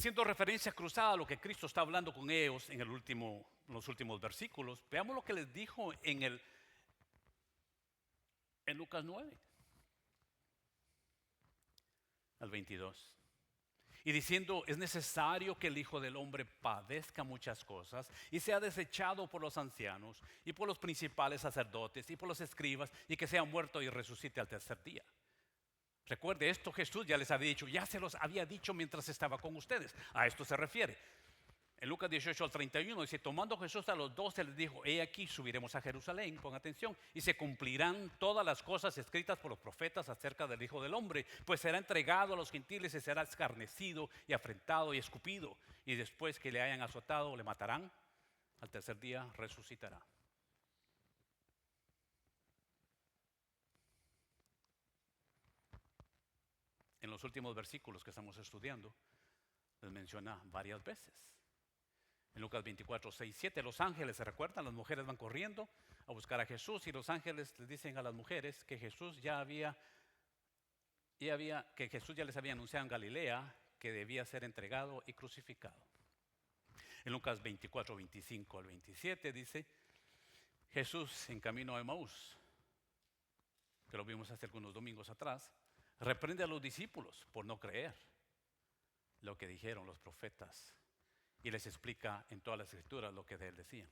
Haciendo referencia cruzada a lo que Cristo está hablando con ellos en los últimos versículos, veamos lo que les dijo en Lucas 9, al 22. Y diciendo, es necesario que el Hijo del Hombre padezca muchas cosas y sea desechado por los ancianos y por los principales sacerdotes y por los escribas, y que sea muerto y resucite al tercer día. Recuerde, esto Jesús ya les había dicho, ya se los había dicho mientras estaba con ustedes. A esto se refiere. En Lucas 18 al 31 dice, tomando Jesús a los 12 les dijo, he aquí subiremos a Jerusalén, pon atención, y se cumplirán todas las cosas escritas por los profetas acerca del Hijo del Hombre, pues será entregado a los gentiles y será escarnecido y afrentado y escupido, y después que le hayan azotado le matarán, al tercer día resucitará. En los últimos versículos que estamos estudiando, les menciona varias veces. En Lucas 24, 6, 7, los ángeles, ¿se recuerdan? Las mujeres van corriendo a buscar a Jesús y los ángeles les dicen a las mujeres que Jesús ya les había anunciado en Galilea que debía ser entregado y crucificado. En Lucas 24, 25 al 27 dice, Jesús en camino a Emaús, que lo vimos hace algunos domingos atrás, reprende a los discípulos por no creer lo que dijeron los profetas y les explica en todas las escrituras lo que de él decían.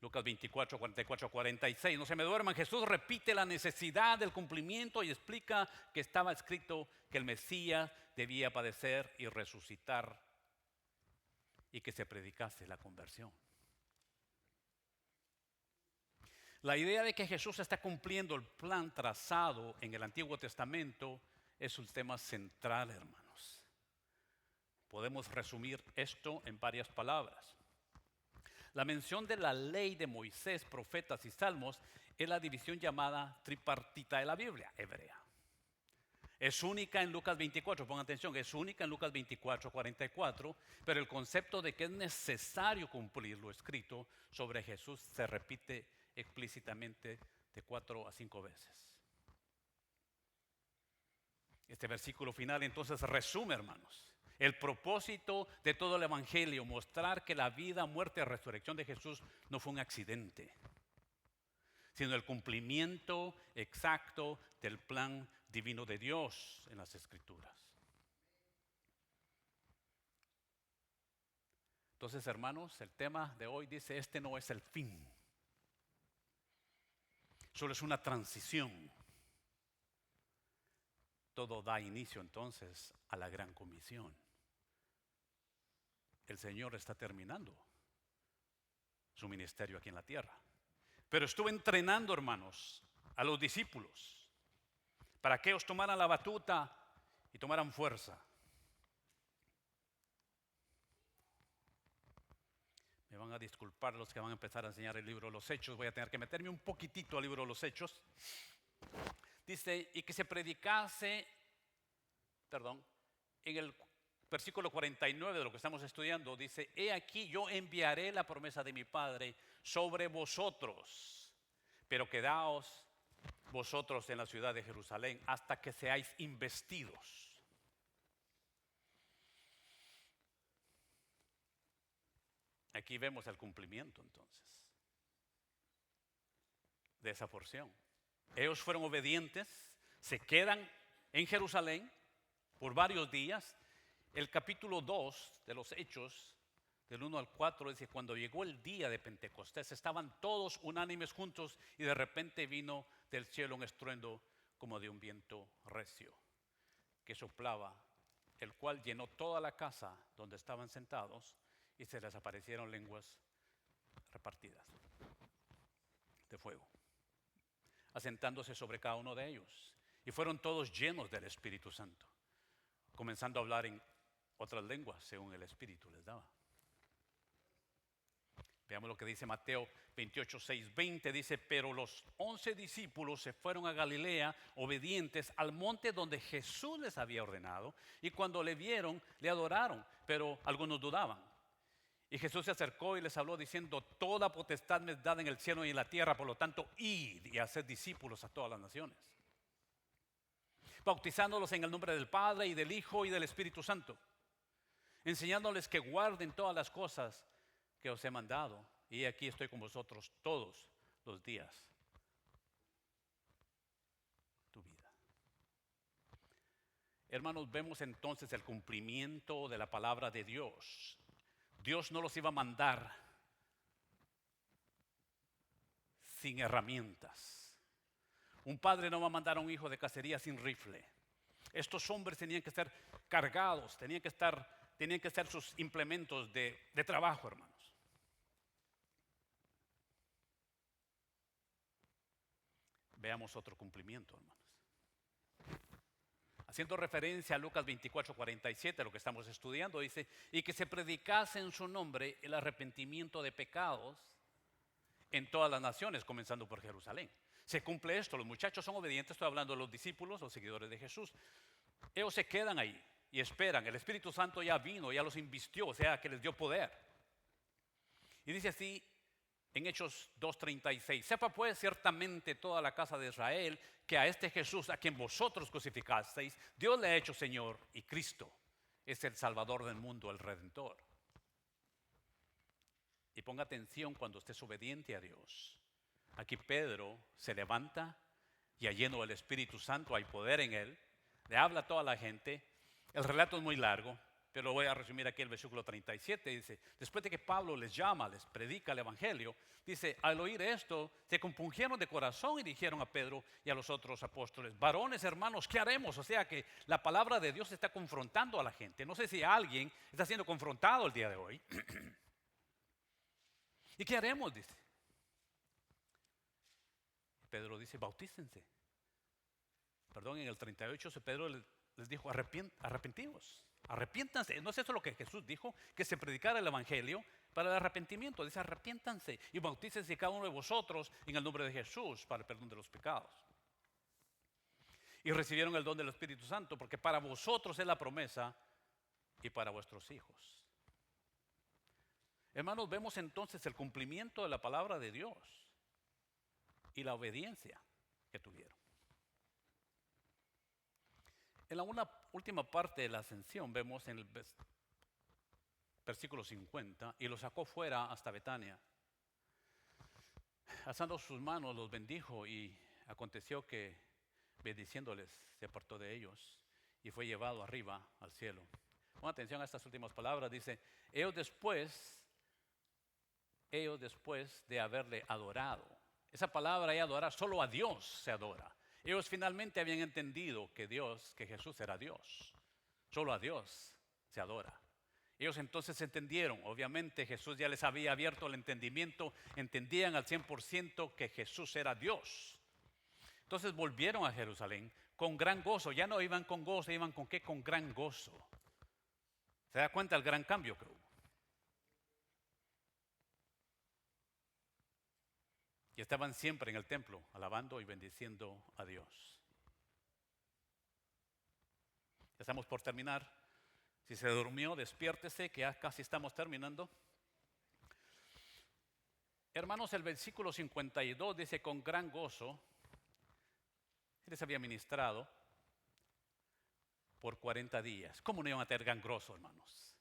Lucas 24, 44, 46. No se me duerman. Jesús repite la necesidad del cumplimiento y explica que estaba escrito que el Mesías debía padecer y resucitar y que se predicase la conversión. La idea de que Jesús está cumpliendo el plan trazado en el Antiguo Testamento es un tema central, hermanos. Podemos resumir esto en varias palabras. La mención de la ley de Moisés, profetas y salmos es la división llamada tripartita de la Biblia hebrea. Es única en Lucas 24, pongan atención, es única en Lucas 24, 44, pero el concepto de que es necesario cumplir lo escrito sobre Jesús se repite explícitamente de 4 a 5 veces. Este versículo final entonces resume, hermanos, el propósito de todo el evangelio, mostrar que la vida, muerte y resurrección de Jesús no fue un accidente, sino el cumplimiento exacto del plan divino de Dios en las Escrituras. Entonces, hermanos, el tema de hoy dice, este no es el fin, solo es una transición. Todo da inicio entonces a la gran comisión. El Señor está terminando su ministerio aquí en la tierra. Pero estuvo entrenando, hermanos, a los discípulos para que ellos tomaran la batuta y tomaran fuerza. Me van a disculpar los que van a empezar a enseñar el libro de los Hechos. Voy a tener que meterme un poquitito al libro de los Hechos. Dice, y que se predicase, en el versículo 49 de lo que estamos estudiando, dice, he aquí yo enviaré la promesa de mi Padre sobre vosotros, pero quedaos vosotros en la ciudad de Jerusalén hasta que seáis investidos. Aquí vemos el cumplimiento entonces de esa porción. Ellos fueron obedientes, se quedan en Jerusalén por varios días. El capítulo 2 de los Hechos, del 1 al 4, dice, cuando llegó el día de Pentecostés, estaban todos unánimes juntos y de repente vino del cielo un estruendo como de un viento recio que soplaba, el cual llenó toda la casa donde estaban sentados y se les aparecieron lenguas repartidas de fuego, asentándose sobre cada uno de ellos. Y fueron todos llenos del Espíritu Santo, comenzando a hablar en otras lenguas según el Espíritu les daba. Veamos lo que dice Mateo 28, 6, 20. Dice, pero los 11 discípulos se fueron a Galilea obedientes al monte donde Jesús les había ordenado. Y cuando le vieron, le adoraron, pero algunos dudaban. Y Jesús se acercó y les habló diciendo, toda potestad me es dada en el cielo y en la tierra, por lo tanto, id y haced discípulos a todas las naciones, bautizándolos en el nombre del Padre y del Hijo y del Espíritu Santo, enseñándoles que guarden todas las cosas que os he mandado. Y aquí estoy con vosotros todos los días de tu vida. Hermanos, vemos entonces el cumplimiento de la palabra de Dios. Dios no los iba a mandar sin herramientas. Un padre no va a mandar a un hijo de cacería sin rifle. Estos hombres tenían que ser cargados, tenían que ser sus implementos de trabajo, hermanos. Veamos otro cumplimiento, hermanos. Haciendo referencia a Lucas 24:47, lo que estamos estudiando, dice, y que se predicase en su nombre el arrepentimiento de pecados en todas las naciones, comenzando por Jerusalén. Se cumple esto, los muchachos son obedientes, estoy hablando de los discípulos, los seguidores de Jesús. Ellos se quedan ahí y esperan, el Espíritu Santo ya vino, ya los invistió, o sea que les dio poder. Y dice así en Hechos 2:36, sepa pues ciertamente toda la casa de Israel que a este Jesús a quien vosotros crucificasteis, Dios le ha hecho Señor y Cristo es el Salvador del mundo, el Redentor. Y ponga atención cuando estés obediente a Dios. Aquí Pedro se levanta, ya lleno del Espíritu Santo, hay poder en él, le habla a toda la gente. El relato es muy largo, pero lo voy a resumir aquí el versículo 37. Dice, después de que Pablo les llama, les predica el Evangelio, dice, al oír esto, se compungieron de corazón y dijeron a Pedro y a los otros apóstoles, varones, hermanos, ¿qué haremos? O sea que la palabra de Dios está confrontando a la gente. No sé si alguien está siendo confrontado el día de hoy. ¿Y qué haremos? Dice. Pedro dice, bautícense. Perdón, en el 38 Pedro les dijo, arrepentíos, arrepiéntanse. ¿No es eso lo que Jesús dijo? Que se predicara el Evangelio para el arrepentimiento. Dice, arrepiéntanse y bautícense cada uno de vosotros en el nombre de Jesús para el perdón de los pecados. Y recibieron el don del Espíritu Santo, porque para vosotros es la promesa y para vuestros hijos. Hermanos, vemos entonces el cumplimiento de la palabra de Dios y la obediencia que tuvieron. En la última parte de la ascensión vemos en el versículo 50, y los sacó fuera hasta Betania. Alzando sus manos los bendijo y aconteció que bendiciéndoles se apartó de ellos y fue llevado arriba al cielo. Pongan atención a estas últimas palabras, dice, ellos después de haberle adorado. Esa palabra de adorar, solo a Dios se adora. Ellos finalmente habían entendido que Jesús era Dios. Solo a Dios se adora. Ellos entonces entendieron, obviamente Jesús ya les había abierto el entendimiento, entendían al 100% que Jesús era Dios. Entonces volvieron a Jerusalén con gran gozo. Ya no iban con gozo, iban con ¿qué? Con gran gozo. ¿Se da cuenta el gran cambio que hubo? Y estaban siempre en el templo, alabando y bendiciendo a Dios. Ya estamos por terminar. Si se durmió, despiértese, que ya casi estamos terminando. Hermanos, el versículo 52 dice, con gran gozo, Él les había ministrado por 40 días. ¿Cómo no iban a tener gran gozo, hermanos?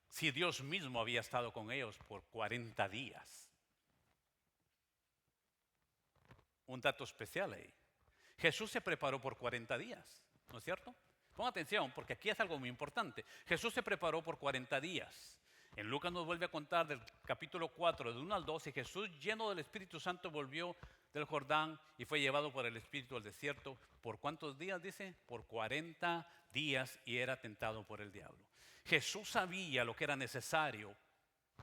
Si Dios mismo había estado con ellos por 40 días. Un dato especial ahí. Jesús se preparó por 40 días, ¿no es cierto? Pongan atención, porque aquí es algo muy importante. Jesús se preparó por 40 días. En Lucas nos vuelve a contar del capítulo 4, del 1 al 12, Jesús lleno del Espíritu Santo volvió del Jordán y fue llevado por el Espíritu al desierto. ¿Por cuántos días dice? Por 40 días y era tentado por el diablo. Jesús sabía lo que era necesario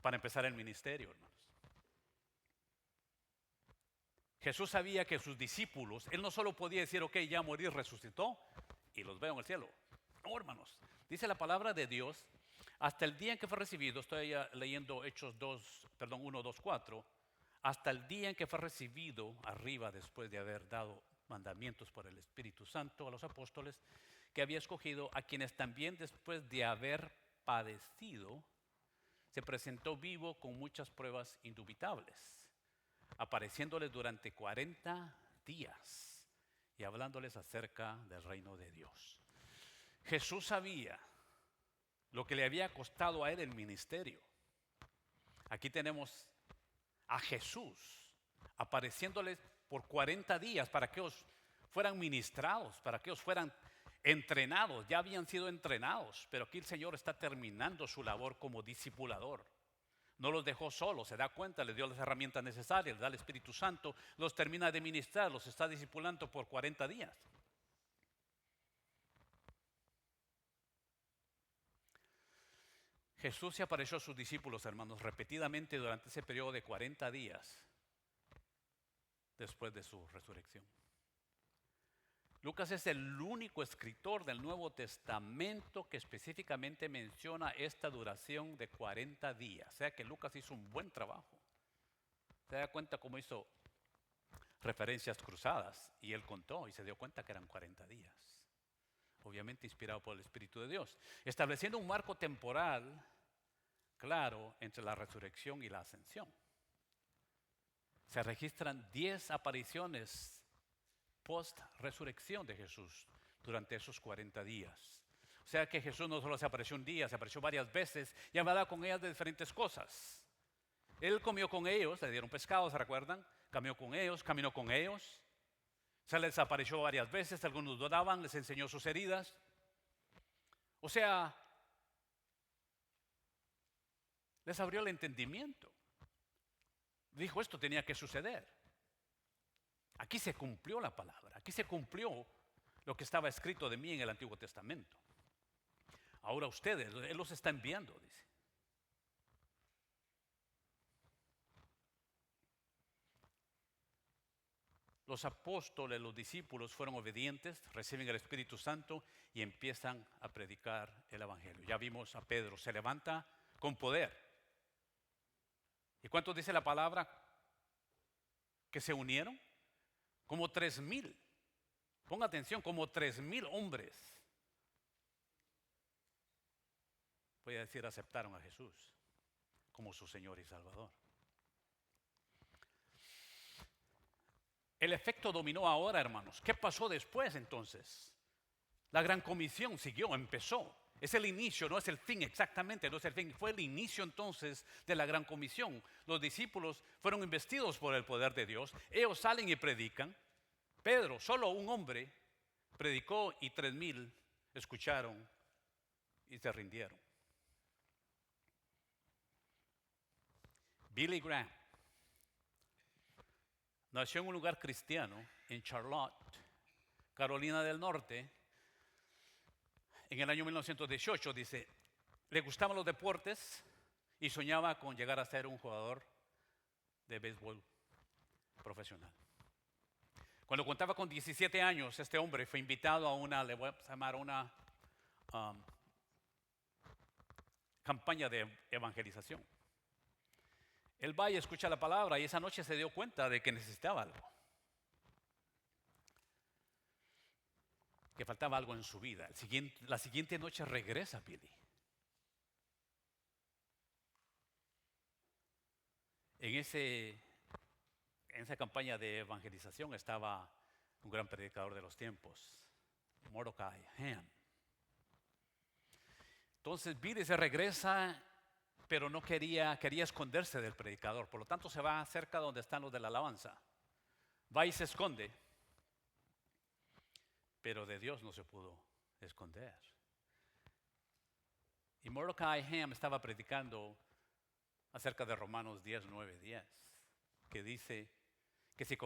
para empezar el ministerio, hermanos. Jesús sabía que sus discípulos, Él no solo podía decir, ok, ya morí, resucitó y los veo en el cielo. No, hermanos, dice la palabra de Dios, hasta el día en que fue recibido, estoy leyendo Hechos 1, 2, 4, hasta el día en que fue recibido arriba después de haber dado mandamientos por el Espíritu Santo a los apóstoles que había escogido, a quienes también después de haber padecido, se presentó vivo con muchas pruebas indubitables, apareciéndoles durante 40 días y hablándoles acerca del reino de Dios. Jesús sabía lo que le había costado a él el ministerio. Aquí tenemos a Jesús apareciéndoles por 40 días para que ellos fueran ministrados, para que ellos fueran entrenados. Ya habían sido entrenados, pero aquí el Señor está terminando su labor como discipulador. No los dejó solos, se da cuenta, les dio las herramientas necesarias, les da el Espíritu Santo, los termina de ministrar, los está discipulando por 40 días. Jesús se apareció a sus discípulos, hermanos, repetidamente durante ese periodo de 40 días después de su resurrección. Lucas es el único escritor del Nuevo Testamento que específicamente menciona esta duración de 40 días. O sea que Lucas hizo un buen trabajo. Se da cuenta cómo hizo referencias cruzadas y él contó y se dio cuenta que eran 40 días. Obviamente inspirado por el Espíritu de Dios. Estableciendo un marco temporal claro entre la resurrección y la ascensión. Se registran 10 apariciones post-resurrección de Jesús durante esos 40 días. O sea que Jesús no solo se apareció un día, se apareció varias veces y hablaba con ellas de diferentes cosas. Él comió con ellos, le dieron pescado, ¿se recuerdan? Caminó con ellos, caminó con ellos. Se les apareció varias veces, algunos dudaban, les enseñó sus heridas. O sea, les abrió el entendimiento. Dijo, esto tenía que suceder. Aquí se cumplió la palabra, aquí se cumplió lo que estaba escrito de mí en el Antiguo Testamento. Ahora ustedes, Él los está enviando, dice. Los apóstoles, los discípulos fueron obedientes, reciben el Espíritu Santo y empiezan a predicar el Evangelio. Ya vimos a Pedro, se levanta con poder. ¿Y cuántos dice la palabra que se unieron? Como 3,000. Ponga atención, como 3,000 hombres. Voy a decir, aceptaron a Jesús como su Señor y Salvador. El efecto dominó ahora, hermanos. ¿Qué pasó después entonces? La gran comisión siguió, empezó. Es el inicio, no es el fin exactamente, no es el fin. Fue el inicio entonces de la gran comisión. Los discípulos fueron investidos por el poder de Dios. Ellos salen y predican. Pedro, solo un hombre, predicó y 3,000 escucharon y se rindieron. Billy Graham nació en un lugar cristiano, en Charlotte, Carolina del Norte, en el año 1918. Dice, le gustaban los deportes y soñaba con llegar a ser un jugador de béisbol profesional. Cuando contaba con 17 años, este hombre fue invitado a una, le voy a llamar una campaña de evangelización. Él va y escucha la palabra y esa noche se dio cuenta de que necesitaba algo. Que faltaba algo en su vida. La siguiente noche regresa Billy. En esa campaña de evangelización estaba un gran predicador de los tiempos, Mordecai Ham. Entonces Billy se regresa, pero no quería esconderse del predicador. Por lo tanto se va cerca donde están los de la alabanza. Va y se esconde. Pero de Dios no se pudo esconder. Y Mordecai Ham estaba predicando acerca de Romanos 10, 9, 10, que dice que si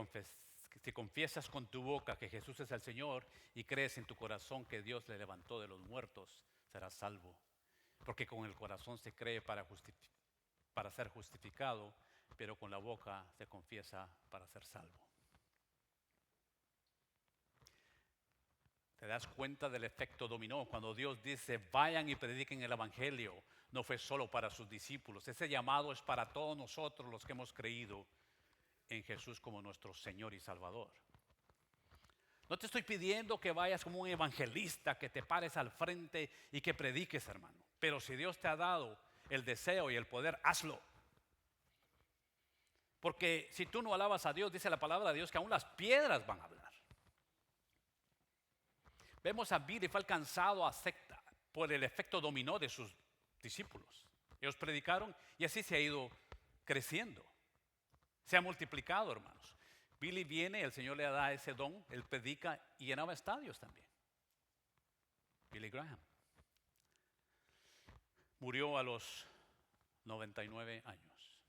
confiesas con tu boca que Jesús es el Señor y crees en tu corazón que Dios le levantó de los muertos, serás salvo. Porque con el corazón se cree para ser justificado, pero con la boca se confiesa para ser salvo. ¿Te das cuenta del efecto dominó? Cuando Dios dice, vayan y prediquen el Evangelio, no fue solo para sus discípulos. Ese llamado es para todos nosotros los que hemos creído en Jesús como nuestro Señor y Salvador. No te estoy pidiendo que vayas como un evangelista, que te pares al frente y que prediques, hermano. Pero si Dios te ha dado el deseo y el poder, hazlo. Porque si tú no alabas a Dios, dice la palabra de Dios que aún las piedras van a hablar. Vemos a Billy, fue alcanzado a secta. por el efecto dominó de sus discípulos. Ellos predicaron y así se ha ido creciendo. Se ha multiplicado, hermanos. Billy viene, el Señor le da ese don, él predica y llenaba estadios también. Billy Graham murió a los 99 años.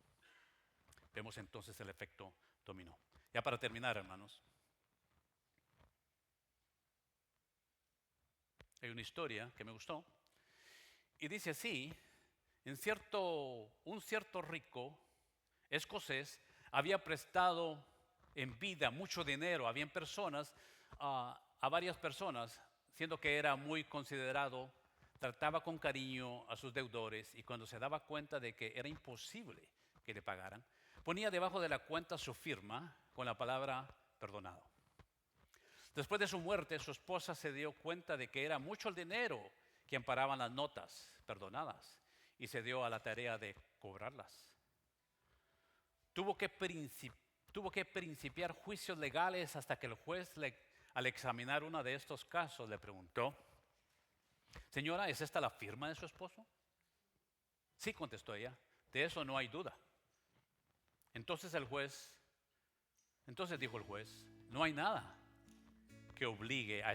Vemos entonces el efecto dominó. Ya para terminar, hermanos, hay una historia que me gustó y dice así: un cierto rico escocés había prestado en vida mucho dinero. Habían personas, a varias personas, siendo que era muy considerado, trataba con cariño a sus deudores, y cuando se daba cuenta de que era imposible que le pagaran, ponía debajo de la cuenta su firma con la palabra perdonado. Después de su muerte, su esposa se dio cuenta de que era mucho el dinero que amparaban las notas perdonadas y se dio a la tarea de cobrarlas. Tuvo que principiar juicios legales hasta que el juez, al examinar uno de estos casos, le preguntó: señora, ¿es esta la firma de su esposo? Sí, contestó ella, de eso no hay duda. Entonces dijo el juez: no hay nada que obligue a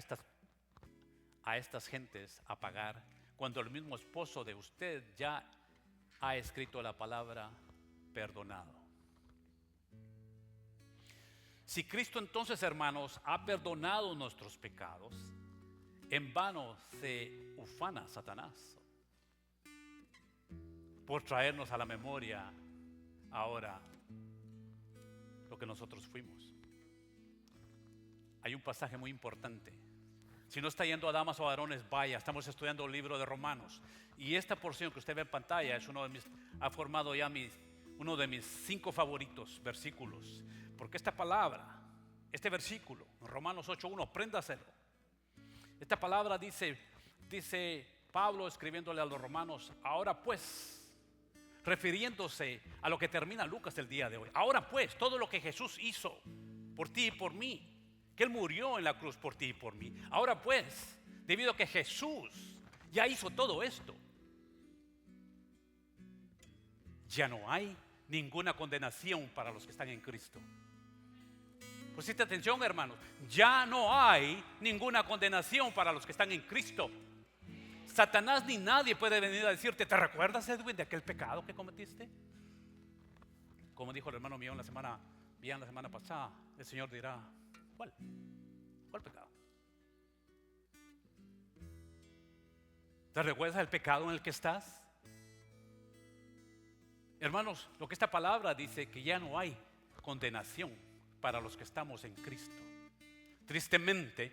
estas gentes a pagar cuando el mismo esposo de usted ya ha escrito la palabra perdonado. Si Cristo entonces, hermanos, ha perdonado nuestros pecados, en vano se ufana Satanás por traernos a la memoria ahora lo que nosotros fuimos. Hay un pasaje muy importante. Si no está yendo a damas o varones, vaya. Estamos estudiando el libro de Romanos. Y esta porción que usted ve en pantalla es ha formado ya uno de mis 5 favoritos versículos. Porque esta palabra, este versículo, Romanos 8:1, apréndaselo. Esta palabra dice Pablo escribiéndole a los romanos: ahora pues, refiriéndose a lo que termina Lucas el día de hoy. Ahora pues, todo lo que Jesús hizo por ti y por mí, que Él murió en la cruz por ti y por mí. Ahora pues, debido a que Jesús ya hizo todo esto, ya no hay ninguna condenación para los que están en Cristo. Pusiste atención, hermanos. Ya no hay ninguna condenación para los que están en Cristo. Satanás ni nadie puede venir a decirte: ¿te recuerdas, Edwin, de aquel pecado que cometiste? Como dijo el hermano mío la semana pasada, el Señor dirá: ¿cuál pecado? ¿Te recuerdas del pecado en el que estás? Hermanos, lo que esta palabra dice, que ya no hay condenación para los que estamos en Cristo. Tristemente,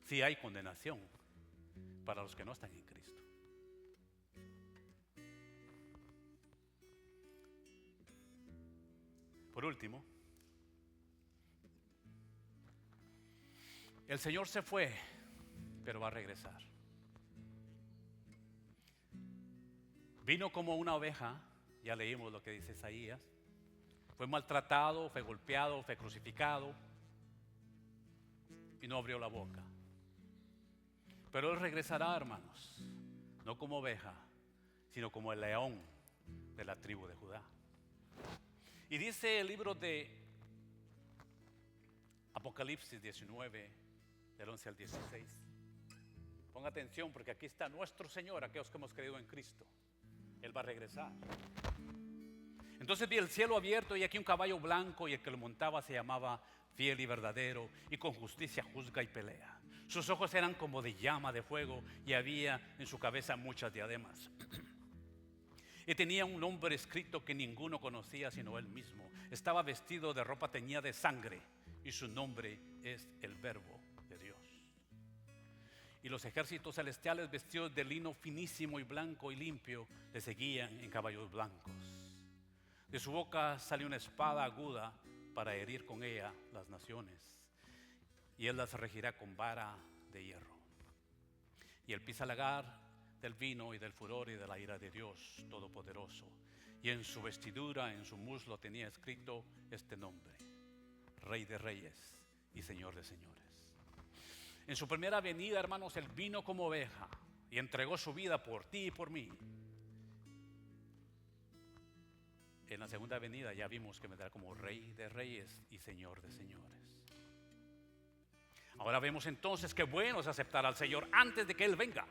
sí hay condenación para los que no están en Cristo. Por último, el Señor se fue, pero va a regresar. Vino como una oveja, ya leímos lo que dice Isaías. Fue maltratado, fue golpeado, fue crucificado y no abrió la boca. Pero Él regresará, hermanos, no como oveja, sino como el león de la tribu de Judá. Y dice el libro de Apocalipsis 19, del 11 al 16. Ponga atención, porque aquí está nuestro Señor, aquellos que hemos creído en Cristo. Él va a regresar. Entonces vi el cielo abierto y aquí un caballo blanco, y el que lo montaba se llamaba Fiel y Verdadero, y con justicia juzga y pelea. Sus ojos eran como de llama de fuego, y había en su cabeza muchas diademas. Y tenía un nombre escrito que ninguno conocía sino él mismo. Estaba vestido de ropa teñida de sangre, y su nombre es el Verbo de Dios. Y los ejércitos celestiales, vestidos de lino finísimo y blanco y limpio, le seguían en caballos blancos. De su boca salió una espada aguda para herir con ella las naciones, y él las regirá con vara de hierro. Y él pisa el lagar del vino y del furor y de la ira de Dios Todopoderoso. Y en su vestidura, en su muslo, tenía escrito este nombre: Rey de Reyes y Señor de Señores. En su primera venida, hermanos, Él vino como oveja y entregó su vida por ti y por mí. En la segunda venida ya vimos que vendrá como Rey de Reyes y Señor de Señores. Ahora vemos entonces que bueno es aceptar al Señor antes de que Él venga.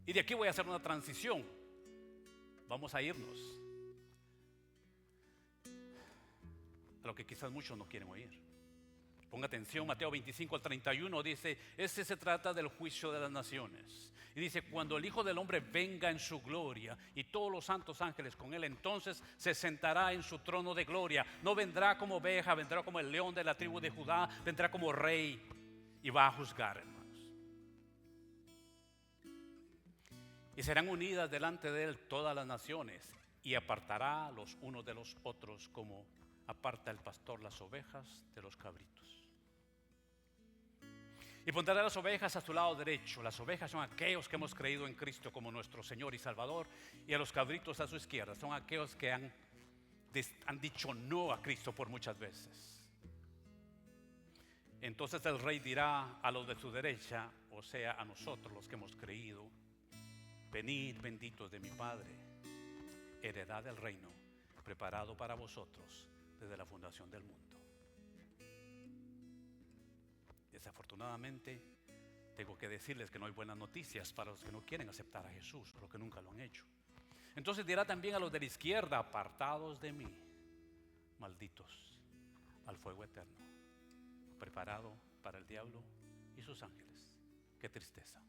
Y de aquí voy a hacer una transición. Vamos a irnos a lo que quizás muchos no quieren oír. Ponga atención, Mateo 25 al 31 dice: este se trata del juicio de las naciones. Y dice: cuando el Hijo del Hombre venga en su gloria y todos los santos ángeles con Él, entonces se sentará en su trono de gloria. No vendrá como oveja, vendrá como el león de la tribu de Judá, vendrá como rey y va a juzgar, hermanos. Y serán unidas delante de Él todas las naciones, y apartará los unos de los otros como aparta el pastor las ovejas de los cabritos. Y pondrá las ovejas a su lado derecho. Las ovejas son aquellos que hemos creído en Cristo como nuestro Señor y Salvador, y a los cabritos a su izquierda son aquellos que han dicho no a Cristo por muchas veces. Entonces el Rey dirá a los de su derecha, o sea, a nosotros los que hemos creído: venid, benditos de mi Padre, heredad del reino preparado para vosotros desde la fundación del mundo. Desafortunadamente, tengo que decirles que no hay buenas noticias para los que no quieren aceptar a Jesús o los que nunca lo han hecho. Entonces dirá también a los de la izquierda: apartados de mí, malditos, al fuego eterno, preparado para el diablo y sus ángeles. Qué tristeza.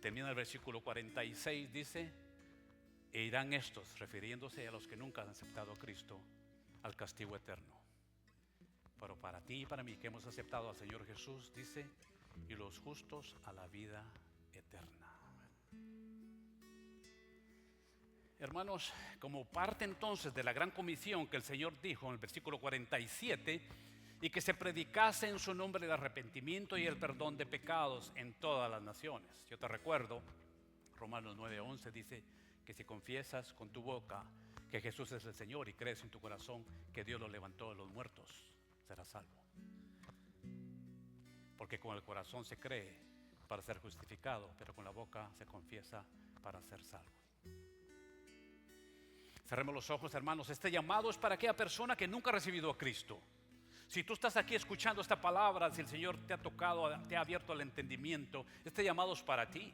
Termina el versículo 46, dice: e irán estos, refiriéndose a los que nunca han aceptado a Cristo, al castigo eterno. Pero para ti y para mí, que hemos aceptado al Señor Jesús, dice: y los justos a la vida eterna. Hermanos, como parte entonces de la gran comisión que el Señor dijo en el versículo 47, y que se predicase en su nombre el arrepentimiento y el perdón de pecados en todas las naciones. Yo te recuerdo, Romanos 9:11 dice que si confiesas con tu boca que Jesús es el Señor y crees en tu corazón que Dios lo levantó de los muertos, serás salvo. Porque con el corazón se cree para ser justificado, pero con la boca se confiesa para ser salvo. Cerremos los ojos, hermanos. Este llamado es para aquella persona que nunca ha recibido a Cristo. Si tú estás aquí escuchando esta palabra, si el Señor te ha tocado, te ha abierto el entendimiento, este llamado es para ti.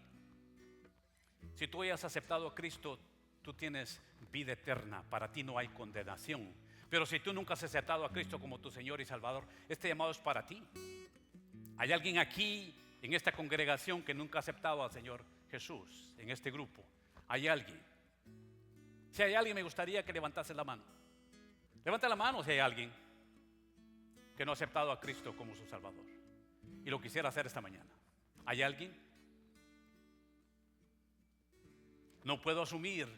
Si tú hayas aceptado a Cristo, tú tienes vida eterna. Para ti no hay condenación. Pero si tú nunca has aceptado a Cristo como tu Señor y Salvador, este llamado es para ti. ¿Hay alguien aquí en esta congregación que nunca ha aceptado al Señor Jesús? En este grupo, ¿hay alguien? Si hay alguien, me gustaría que levantase la mano. Levanta la mano si hay alguien que no ha aceptado a Cristo como su Salvador y lo quisiera hacer esta mañana. ¿Hay alguien? No puedo asumir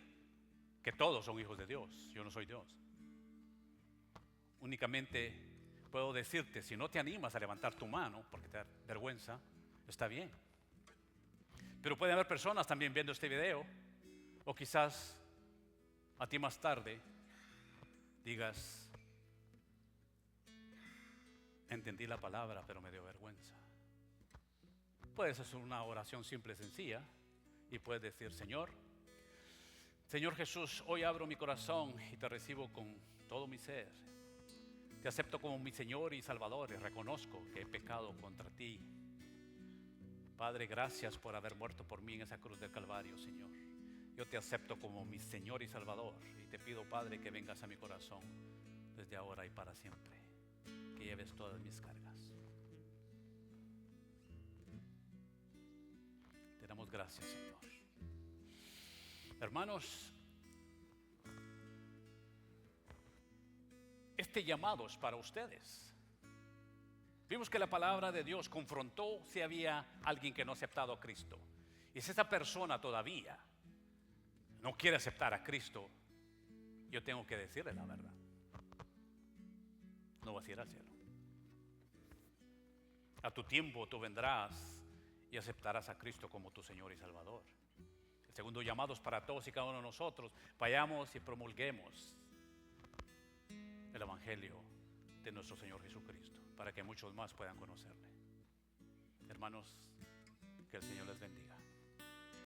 que todos son hijos de Dios. Yo no soy Dios. Únicamente puedo decirte, si no te animas a levantar tu mano porque te da vergüenza, está bien. Pero puede haber personas también viendo este video, o quizás a ti más tarde digas: entendí la palabra, pero me dio vergüenza. Puedes hacer una oración simple y sencilla y puedes decir: Señor Jesús, hoy abro mi corazón y te recibo con todo mi ser. Te acepto como mi Señor y Salvador y reconozco que he pecado contra ti. Padre, gracias por haber muerto por mí en esa cruz del Calvario, Señor. Yo te acepto como mi Señor y Salvador y te pido, Padre, que vengas a mi corazón desde ahora y para siempre, que lleves todas mis cargas. Te damos gracias, Señor. Hermanos, este llamado es para ustedes. Vimos que la palabra de Dios confrontó si había alguien que no ha aceptado a Cristo. Y si esa persona todavía no quiere aceptar a Cristo, yo tengo que decirle la verdad: no vas a ir al cielo. A tu tiempo tú vendrás y aceptarás a Cristo como tu Señor y Salvador. El segundo llamado es para todos y cada uno de nosotros. Vayamos y promulguemos el Evangelio de nuestro Señor Jesucristo, para que muchos más puedan conocerle. Hermanos, que el Señor les bendiga.